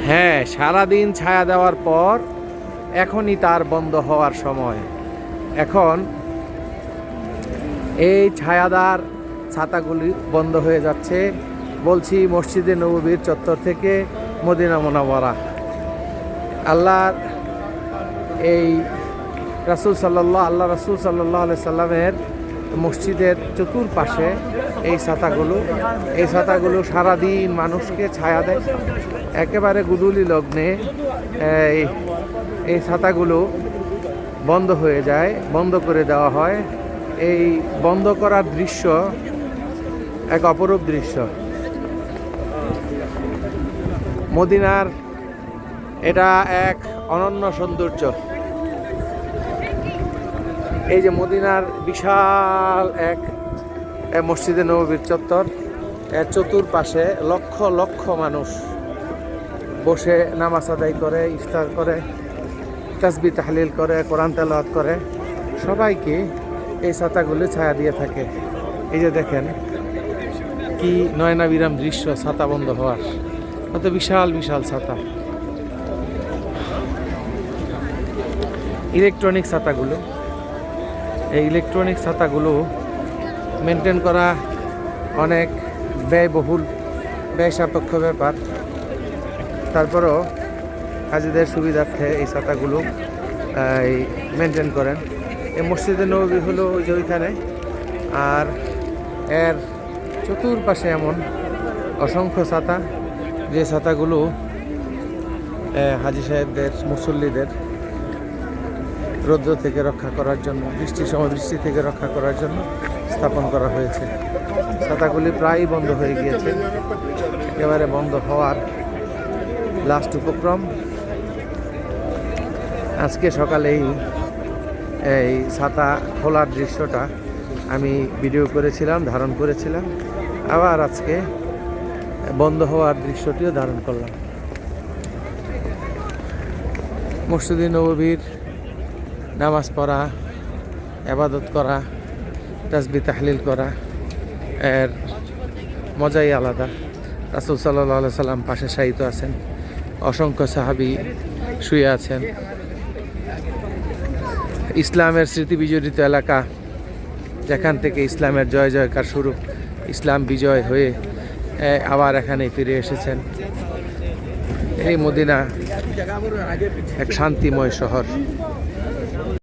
হ্যাঁ, সারাদিন ছায়া দেওয়ার পর এখনই তার বন্ধ হওয়ার সময়। এখন এই ছায়াদার ছাতাগুলি বন্ধ হয়ে যাচ্ছে। বলছি মসজিদে নববীর চত্বর থেকে মদিনা মুনাওয়ারা। আল্লাহর এই আল্লাহ রাসূল সাল্লাল্লাহু আলাইহি সাল্লামের মসজিদের চতুর্পাশে এই ছাতাগুলো সারাদিন মানুষকে ছায়া দেয়। একেবারে গুদুলি লগ্নে এই ছাতাগুলো বন্ধ হয়ে যায়, বন্ধ করে দেওয়া হয়। এই বন্ধ করার দৃশ্য এক অপরূপ দৃশ্য। মদিনার এটা এক অনন্য সৌন্দর্য। এই যে মদিনার বিশাল এক মসজিদে নববীর চত্বর, এর চতুর্পাশে লক্ষ লক্ষ মানুষ বসে নামাজ আদায় করে, ইফতার করে, তাসবিহ তাহলিল করে, কোরআন তেলাওয়াত করে। সবাইকে এই ছাতাগুলি ছায়া দিয়ে থাকে। এই যে দেখেন কি নয়নাবিরাম দৃশ্য ছাতা বন্ধ হওয়ার। কত বিশাল বিশাল ছাতা। ইলেকট্রনিক ছাতাগুলো, এই ইলেকট্রনিক ছাতাগুলো মেনটেন করা অনেক ব্যয়বহুল, ব্যয় সাপেক্ষ ব্যাপার। তারপরও হাজিদের সুবিধার্থে এই ছাতাগুলো মেনটেন করেন। এই মসজিদে নববী হলো ওই যে ওইখানে, আর এর চতুর্পাশে এমন অসংখ্য ছাতা, যে ছাতাগুলো হাজি সাহেবদের, মুসল্লিদের রৌদ্র থেকে রক্ষা করার জন্য, সমবৃষ্টি থেকে রক্ষা করার জন্য স্থাপন করা হয়েছে। ছাতাগুলি প্রায়ই বন্ধ হয়ে গিয়েছে, একেবারে বন্ধ হওয়ার লাস্ট উপক্রম। আজকে সকালেই এই ছাতা খোলার দৃশ্যটা আমি ভিডিও করেছিলাম, ধারণ করেছিলাম। আবার আজকে বন্ধ হওয়ার দৃশ্যটিও ধারণ করলাম। মসজিদে নববীর নামাজ পড়া, ইবাদত করা, তাসবিহ তাহলিল করা, এর মজাই আলাদা। রাসূল সাল্লাল্লাহু আলাইহি সাল্লাম পাশে শায়িত আছেন, অসংখ্য সাহাবী শুয়ে আছেন। ইসলামের স্মৃতি বিজড়িত এলাকা, যেখান থেকে ইসলামের জয় জয়কার শুরু, ইসলাম বিজয় হয়ে আবার এখানে ফিরে এসেছেন। এই মদিনা এক শান্তিময় শহর।